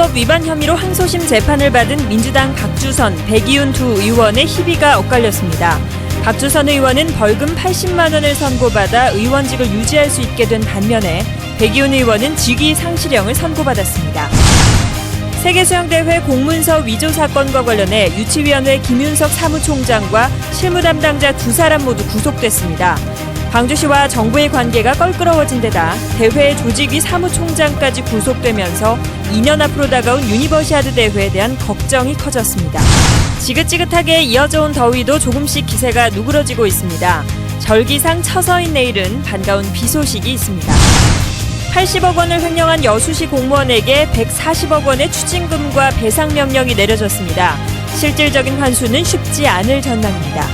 선거법 위반 혐의로 항소심 재판을 받은 민주당 박주선, 백이훈 두 의원의 희비가 엇갈렸습니다. 박주선 의원은 벌금 80만 원을 선고받아 의원직을 유지할 수 있게 된 반면에 백이훈 의원은 직위 상실형을 선고받았습니다. 세계수영대회 공문서 위조 사건과 관련해 유치위원회 김윤석 사무총장과 실무 담당자 두 사람 모두 구속됐습니다. 광주시와 정부의 관계가 껄끄러워진 데다 대회 조직위 사무총장까지 구속되면서 2년 앞으로 다가온 유니버시아드 대회에 대한 걱정이 커졌습니다. 지긋지긋하게 이어져온 더위도 조금씩 기세가 누그러지고 있습니다. 절기상 처서인 내일은 반가운 비 소식이 있습니다. 80억 원을 횡령한 여수시 공무원에게 140억 원의 추징금과 배상 명령이 내려졌습니다. 실질적인 환수는 쉽지 않을 전망입니다.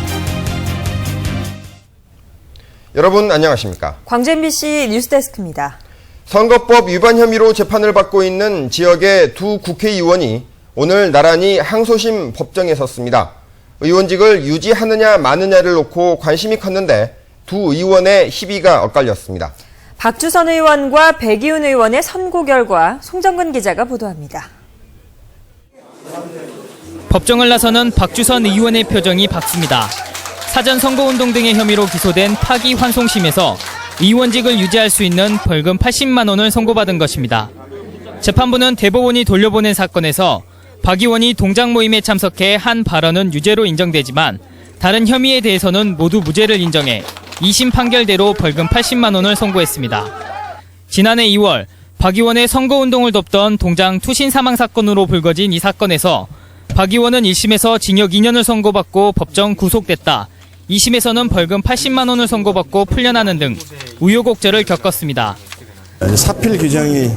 여러분 안녕하십니까? 광주 MBC 뉴스데스크입니다. 선거법 위반 혐의로 재판을 받고 있는 지역의 두 국회의원이 오늘 나란히 항소심 법정에 섰습니다. 의원직을 유지하느냐 마느냐를 놓고 관심이 컸는데 두 의원의 희비가 엇갈렸습니다. 박주선 의원과 백이훈 의원의 선고 결과 송정근 기자가 보도합니다. 법정을 나서는 박주선 의원의 표정이 밝습니다. 사전 선거운동 등의 혐의로 기소된 파기환송심에서 의원직을 유지할 수 있는 벌금 80만 원을 선고받은 것입니다. 재판부는 대법원이 돌려보낸 사건에서 박 의원이 동작 모임에 참석해 한 발언은 유죄로 인정되지만 다른 혐의에 대해서는 모두 무죄를 인정해 2심 판결대로 벌금 80만 원을 선고했습니다. 지난해 2월 박 의원의 선거운동을 돕던 동장 투신 사망 사건으로 불거진 이 사건에서 박 의원은 1심에서 징역 2년을 선고받고 법정 구속됐다. 2심에서는 벌금 80만 원을 선고받고 풀려나는 등 우여곡절을 겪었습니다. 사필 규정이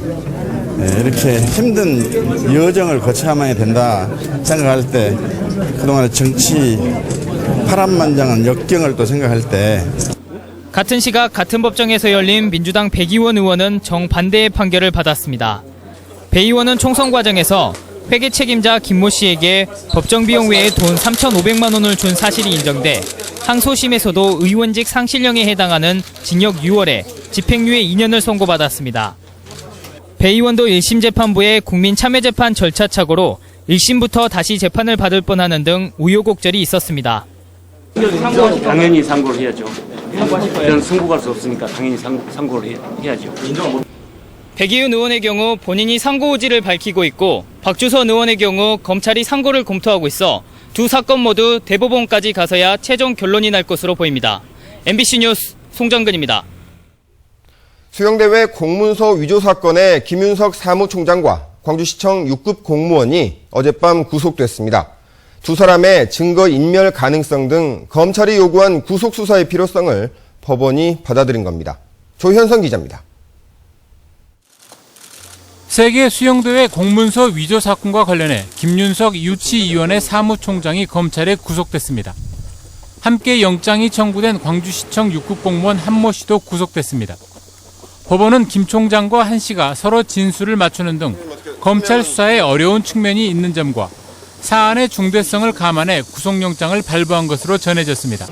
이렇게 힘든 여정을 거쳐야만 된다 생각할 때 그동안의 정치 파란만장한 역경을 또 생각할 때 같은 시각 같은 법정에서 열린 민주당 백이원 의원은 정반대의 판결을 받았습니다. 배 의원은 총선 과정에서 회계 책임자 김모 씨에게 법정 비용 외에 돈 3,500만 원을 준 사실이 인정돼 항소심에서도 의원직 상실형에 해당하는 징역 6월에 집행유예 2년을 선고받았습니다. 배 의원도 1심 재판부의 국민참여재판 절차 착오로 1심부터 다시 재판을 받을 뻔하는 등 우여곡절이 있었습니다. 당연히 상고를 해야죠. 이런 승부할 수 없으니까 당연히 상고를 해야죠. 백이훈 의원의 경우 본인이 상고 의지를 밝히고 있고 박주선 의원의 경우 검찰이 상고를 검토하고 있어 두 사건 모두 대법원까지 가서야 최종 결론이 날 것으로 보입니다. MBC 뉴스 송정근입니다. 수영대회 공문서 위조 사건의 김윤석 사무총장과 광주시청 6급 공무원이 어젯밤 구속됐습니다. 두 사람의 증거인멸 가능성 등 검찰이 요구한 구속수사의 필요성을 법원이 받아들인 겁니다. 조현성 기자입니다. 세계 수영대회 공문서 위조 사건과 관련해 김윤석 유치위원회 사무총장이 검찰에 구속됐습니다. 함께 영장이 청구된 광주시청 6급 공무원 한모 씨도 구속됐습니다. 법원은 김 총장과 한 씨가 서로 진술을 맞추는 등 검찰 수사에 어려운 측면이 있는 점과 사안의 중대성을 감안해 구속영장을 발부한 것으로 전해졌습니다.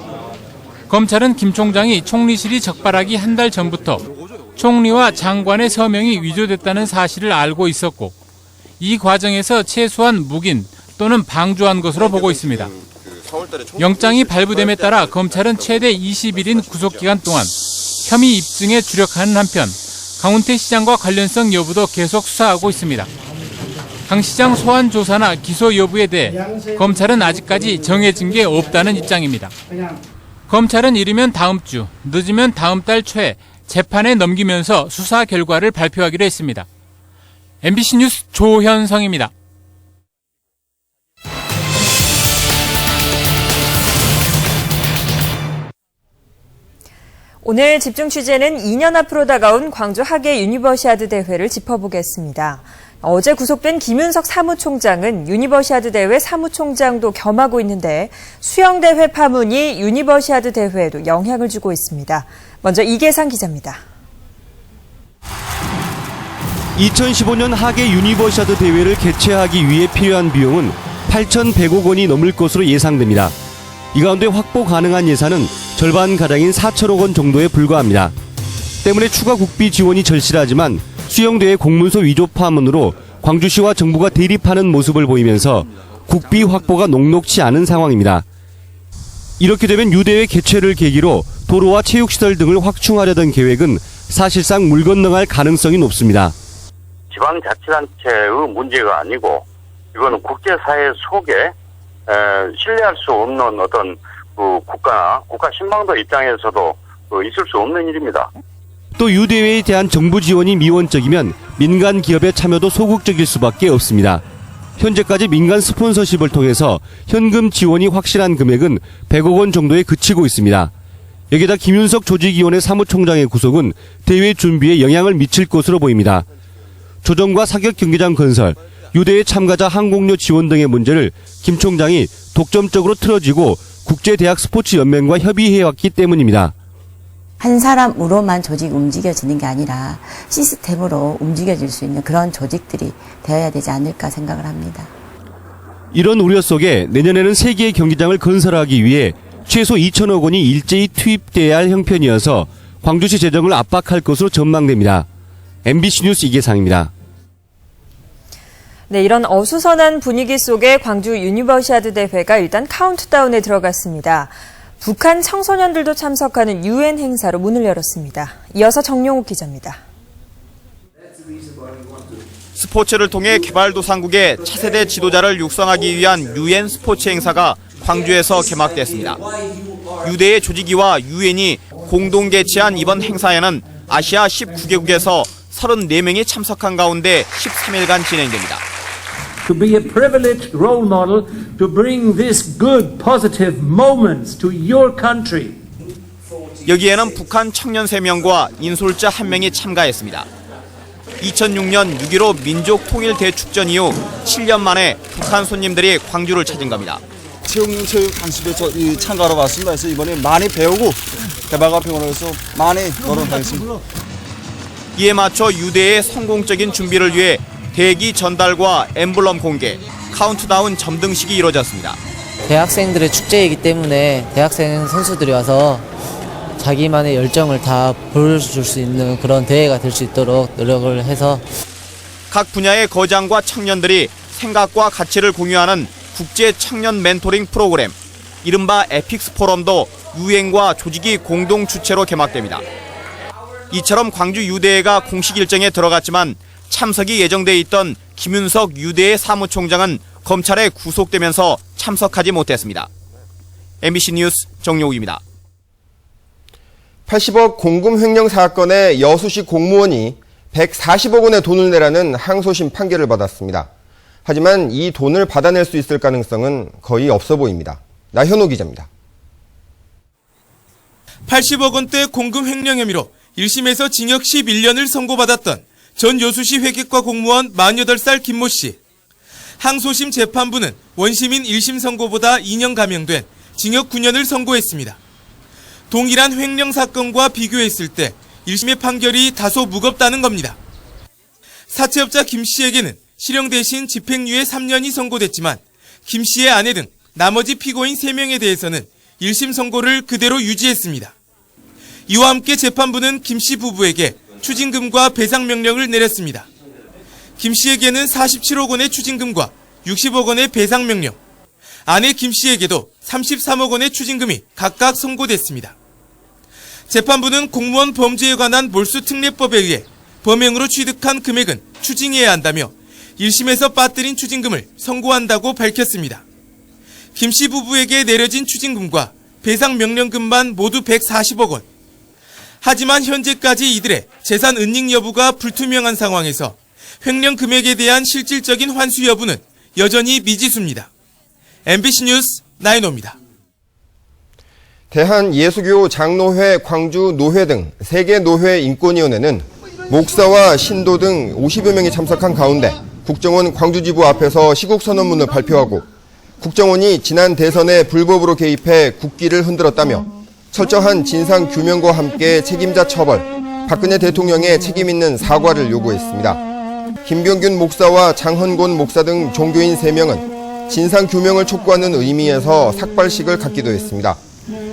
검찰은 김 총장이 총리실이 적발하기 한 달 전부터 총리와 장관의 서명이 위조됐다는 사실을 알고 있었고 이 과정에서 최소한 묵인 또는 방조한 것으로 보고 있습니다. 영장이 발부됨에 따라 검찰은 최대 20일인 구속기간 동안 혐의 입증에 주력하는 한편 강훈태 시장과 관련성 여부도 계속 수사하고 있습니다. 강 시장 소환 조사나 기소 여부에 대해 검찰은 아직까지 정해진 게 없다는 입장입니다. 검찰은 이르면 다음 주, 늦으면 다음 달 초에 재판에 넘기면서 수사 결과를 발표하기로 했습니다. MBC 뉴스 조현성입니다. 오늘 집중 취재는 2년 앞으로 다가온 광주 하계 유니버시아드 대회를 짚어보겠습니다. 어제 구속된 김윤석 사무총장은 유니버시아드 대회 사무총장도 겸하고 있는데 수영대회 파문이 유니버시아드 대회에도 영향을 주고 있습니다. 먼저 이계상 기자입니다. 2015년 하계 유니버시아드 대회를 개최하기 위해 필요한 비용은 8,100억 원이 넘을 것으로 예상됩니다. 이 가운데 확보 가능한 예산은 절반가량인 4천억 원 정도에 불과합니다. 때문에 추가 국비 지원이 절실하지만 수영대회 공문서 위조 파문으로 광주시와 정부가 대립하는 모습을 보이면서 국비 확보가 녹록치 않은 상황입니다. 이렇게 되면 유대회 개최를 계기로 도로와 체육시설 등을 확충하려던 계획은 사실상 물 건너갈 가능성이 높습니다. 지방자치단체의 문제가 아니고 이거는 국제사회 속에 신뢰할 수 없는 어떤 국가 신망도 입장에서도 있을 수 없는 일입니다. 또 유대회에 대한 정부 지원이 미원적이면 민간 기업의 참여도 소극적일 수밖에 없습니다. 현재까지 민간 스폰서십을 통해서 현금 지원이 확실한 금액은 100억 원 정도에 그치고 있습니다. 여기다 김윤석 조직위원회 사무총장의 구속은 대회 준비에 영향을 미칠 것으로 보입니다. 조정과 사격 경기장 건설, 유대회 참가자 항공료 지원 등의 문제를 김 총장이 독점적으로 틀어지고 국제대학 스포츠연맹과 협의해왔기 때문입니다. 한 사람으로만 조직이 움직여지는 게 아니라 시스템으로 움직여질 수 있는 그런 조직들이 되어야 되지 않을까 생각을 합니다. 이런 우려 속에 내년에는 3개의 경기장을 건설하기 위해 최소 2천억 원이 일제히 투입돼야 할 형편이어서 광주시 재정을 압박할 것으로 전망됩니다. MBC 뉴스 이계상입니다. 네, 이런 어수선한 분위기 속에 광주 유니버시아드 대회가 일단 카운트다운에 들어갔습니다. 북한 청소년들도 참석하는 UN 행사로 문을 열었습니다. 이어서 정용욱 기자입니다. 스포츠를 통해 개발도상국의 차세대 지도자를 육성하기 위한 UN 스포츠 행사가 광주에서 개막됐습니다. 유대회 조직위와 UN이 공동 개최한 이번 행사에는 아시아 19개국에서 34명이 참석한 가운데 13일간 진행됩니다. To be a privileged role model to bring this good, positive moments to your country. 여기에는 북한 청년 3명과 인솔자 1명이 참가했습니다. 2006년 6.15 민족 통일 대축전 이후 7년 만에 북한 손님들이 광주를 찾은 겁니다. 체육 강습에 참가하러 왔습니다. 그래서 이번에 많이 배우고 개발과 병원에서 많이 노력하겠습니다. 이에 맞춰 유대의 성공적인 준비를 위해 대기 전달과 엠블럼 공개, 카운트다운 점등식이 이루어졌습니다. 대학생들의 축제이기 때문에 대학생 선수들이 와서 자기만의 열정을 다 보여줄 수 있는 그런 대회가 될 수 있도록 노력을 해서 각 분야의 거장과 청년들이 생각과 가치를 공유하는 국제 청년 멘토링 프로그램, 이른바 에픽스 포럼도 유엔과 조직이 공동 주최로 개막됩니다. 이처럼 광주 유대회가 공식 일정에 들어갔지만 참석이 예정돼 있던 김윤석 유대회 사무총장은 검찰에 구속되면서 참석하지 못했습니다. MBC 뉴스 정용욱입니다. 80억 공금 횡령 사건의 여수시 공무원이 140억 원의 돈을 내라는 항소심 판결을 받았습니다. 하지만 이 돈을 받아낼 수 있을 가능성은 거의 없어 보입니다. 나현호 기자입니다. 80억 원대 공금 횡령 혐의로 1심에서 징역 11년을 선고받았던 전 여수시 회계과 공무원 48살 김모 씨. 항소심 재판부는 원심인 1심 선고보다 2년 감형된 징역 9년을 선고했습니다. 동일한 횡령 사건과 비교했을 때 1심의 판결이 다소 무겁다는 겁니다. 사채업자 김 씨에게는 실형 대신 집행유예 3년이 선고됐지만 김 씨의 아내 등 나머지 피고인 3명에 대해서는 1심 선고를 그대로 유지했습니다. 이와 함께 재판부는 김 씨 부부에게 추징금과 배상 명령을 내렸습니다. 김 씨에게는 47억 원의 추징금과 60억 원의 배상 명령, 아내 김 씨에게도 33억 원의 추징금이 각각 선고됐습니다. 재판부는 공무원 범죄에 관한 몰수특례법에 의해 범행으로 취득한 금액은 추징해야 한다며 1심에서 빠뜨린 추징금을 선고한다고 밝혔습니다. 김 씨 부부에게 내려진 추징금과 배상 명령금만 모두 140억 원. 하지만 현재까지 이들의 재산 은닉 여부가 불투명한 상황에서 횡령 금액에 대한 실질적인 환수 여부는 여전히 미지수입니다. MBC 뉴스 나인호입니다. 대한예수교 장로회, 광주노회 등 3개 노회 인권위원회는 목사와 신도 등 50여 명이 참석한 가운데 국정원 광주지부 앞에서 시국선언문을 발표하고 국정원이 지난 대선에 불법으로 개입해 국기를 흔들었다며 철저한 진상규명과 함께 책임자 처벌, 박근혜 대통령의 책임 있는 사과를 요구했습니다. 김병균 목사와 장헌곤 목사 등 종교인 3명은 진상규명을 촉구하는 의미에서 삭발식을 갖기도 했습니다.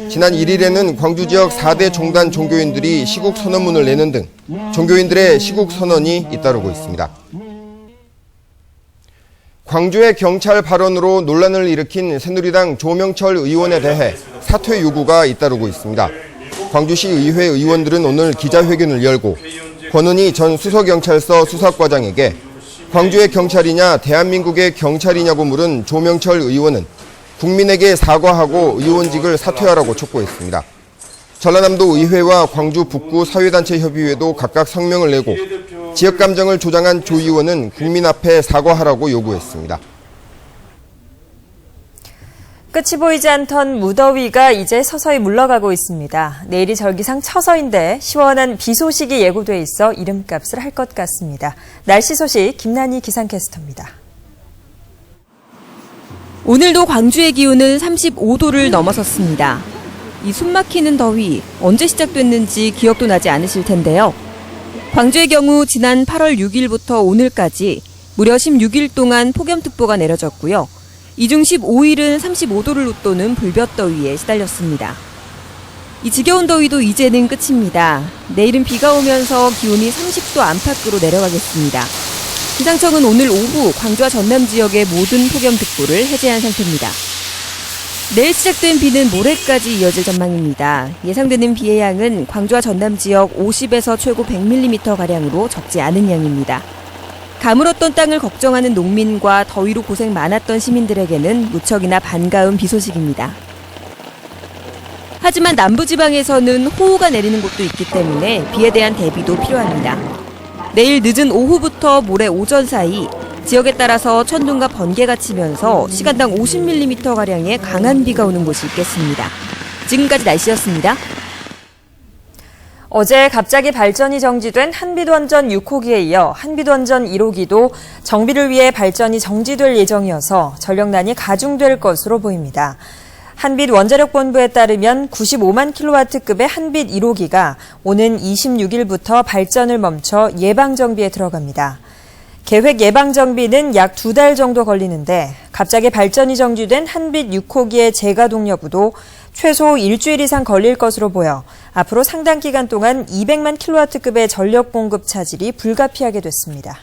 지난 1일에는 광주 지역 4대 종단 종교인들이 시국선언문을 내는 등 종교인들의 시국선언이 잇따르고 있습니다. 광주의 경찰 발언으로 논란을 일으킨 새누리당 조명철 의원에 대해 사퇴 요구가 잇따르고 있습니다. 광주시 의회 의원들은 오늘 기자회견을 열고 권은희 전 수서경찰서 수사과장에게 광주의 경찰이냐 대한민국의 경찰이냐고 물은 조명철 의원은 국민에게 사과하고 의원직을 사퇴하라고 촉구했습니다. 전라남도 의회와 광주 북구 사회단체 협의회도 각각 성명을 내고 지역 감정을 조장한 조 의원은 국민 앞에 사과하라고 요구했습니다. 끝이 보이지 않던 무더위가 이제 서서히 물러가고 있습니다. 내일이 절기상 처서인데 시원한 비 소식이 예고돼 있어 이름값을 할 것 같습니다. 날씨 소식 김난희 기상캐스터입니다. 오늘도 광주의 기온은 35도를 넘어섰습니다. 이 숨막히는 더위 언제 시작됐는지 기억도 나지 않으실 텐데요. 광주의 경우 지난 8월 6일부터 오늘까지 무려 16일 동안 폭염특보가 내려졌고요. 이 중 15일은 35도를 웃도는 불볕더위에 시달렸습니다. 이 지겨운 더위도 이제는 끝입니다. 내일은 비가 오면서 기온이 30도 안팎으로 내려가겠습니다. 기상청은 오늘 오후 광주와 전남 지역의 모든 폭염특보를 해제한 상태입니다. 내일 시작된 비는 모레까지 이어질 전망입니다. 예상되는 비의 양은 광주와 전남 지역 50에서 최고 100mm가량으로 적지 않은 양입니다. 가물었던 땅을 걱정하는 농민과 더위로 고생 많았던 시민들에게는 무척이나 반가운 비 소식입니다. 하지만 남부지방에서는 호우가 내리는 곳도 있기 때문에 비에 대한 대비도 필요합니다. 내일 늦은 오후부터 모레 오전 사이 지역에 따라서 천둥과 번개가 치면서 시간당 50mm가량의 강한 비가 오는 곳이 있겠습니다. 지금까지 날씨였습니다. 어제 갑자기 발전이 정지된 한빛원전 6호기에 이어 한빛원전 1호기도 정비를 위해 발전이 정지될 예정이어서 전력난이 가중될 것으로 보입니다. 한빛원자력본부에 따르면 95만 킬로와트급의 한빛 1호기가 오는 26일부터 발전을 멈춰 예방정비에 들어갑니다. 계획 예방정비는 약 2달 정도 걸리는데 갑자기 발전이 정지된 한빛 6호기의 재가동 여부도 최소 일주일 이상 걸릴 것으로 보여 앞으로 상당 기간 동안 200만 킬로와트급의 전력 공급 차질이 불가피하게 됐습니다.